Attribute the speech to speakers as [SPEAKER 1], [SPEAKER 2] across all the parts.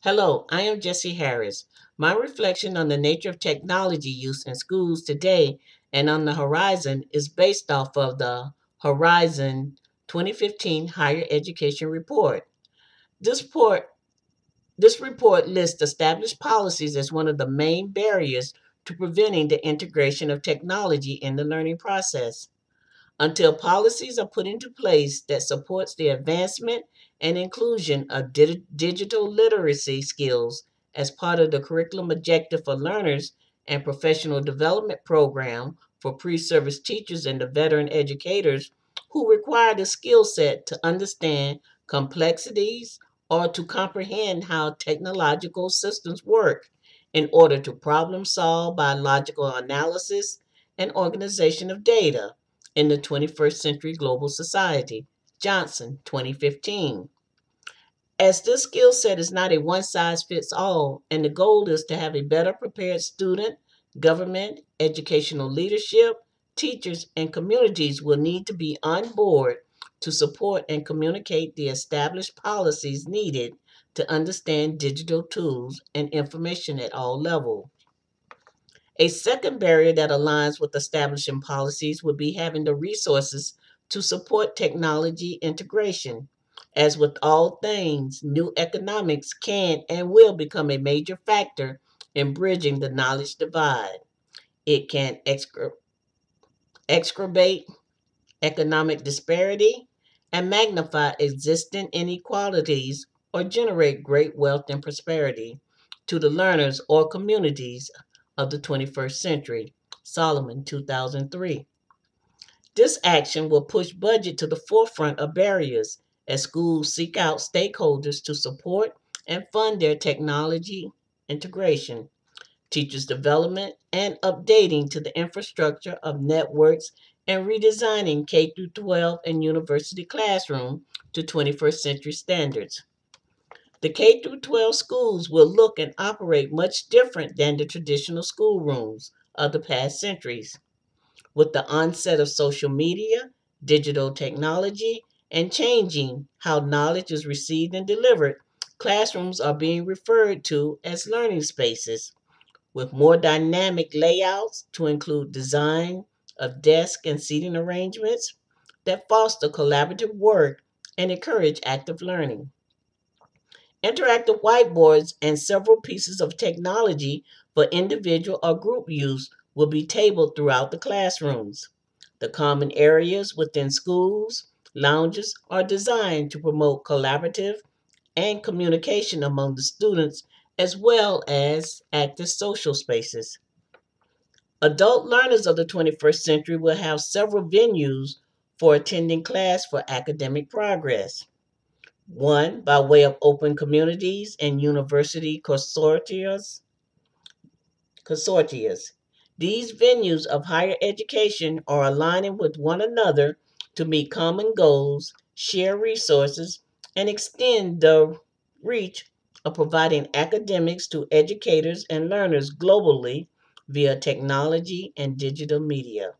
[SPEAKER 1] Hello, I am Jesse Harris. My reflection on the nature of technology use in schools today and on the horizon is based off of the Horizon 2015 Higher Education Report. This report, this report lists established policies as one of the main barriers to preventing the integration of technology in the learning process. Until policies are put into place that supports the advancement and inclusion of digital literacy skills as part of the curriculum objective for learners and professional development program for pre-service teachers and the veteran educators who require the skill set to understand complexities or to comprehend how technological systems work in order to problem solve by logical analysis and organization of data in the 21st Century Global Society, Johnson, 2015. As this skill set is not a one size fits all, and the goal is to have a better prepared student, government, educational leadership, teachers, and communities will need to be on board to support and communicate the established policies needed to understand digital tools and information at all levels. A second barrier that aligns with establishing policies would be having the resources to support technology integration. As with all things, new economics can and will become a major factor in bridging the knowledge divide. It can exacerbate economic disparity and magnify existing inequalities or generate great wealth and prosperity to the learners or communities of the 21st century. Solomon, 2003. This action will push budget to the forefront of barriers as schools seek out stakeholders to support and fund their technology integration, teachers' development, and updating to the infrastructure of networks and redesigning K 12 and university classroom to 21st century standards. The K 12 schools will look and operate much different than the traditional schoolrooms of the past centuries. With the onset of social media, digital technology, and changing how knowledge is received and delivered, classrooms are being referred to as learning spaces with more dynamic layouts to include design of desk and seating arrangements that foster collaborative work and encourage active learning. Interactive whiteboards and several pieces of technology for individual or group use will be tabled throughout the classrooms. The common areas within schools, lounges are designed to promote collaborative and communication among the students as well as active social spaces. Adult learners of the 21st century will have several venues for attending class for academic progress. One, by way of open communities and university consortia. These venues of higher education are aligning with one another to meet common goals, share resources, and extend the reach of providing academics to educators and learners globally via technology and digital media.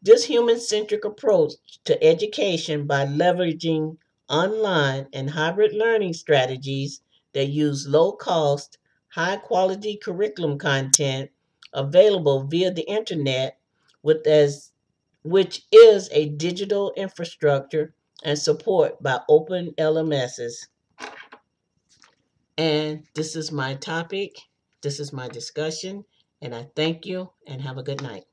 [SPEAKER 1] This human centric approach to education by leveraging online and hybrid learning strategies that use low cost, high quality curriculum content available via the internet with as which is a digital infrastructure and support by open LMSs. And this is my topic. This is my discussion. And I thank you and have a good night.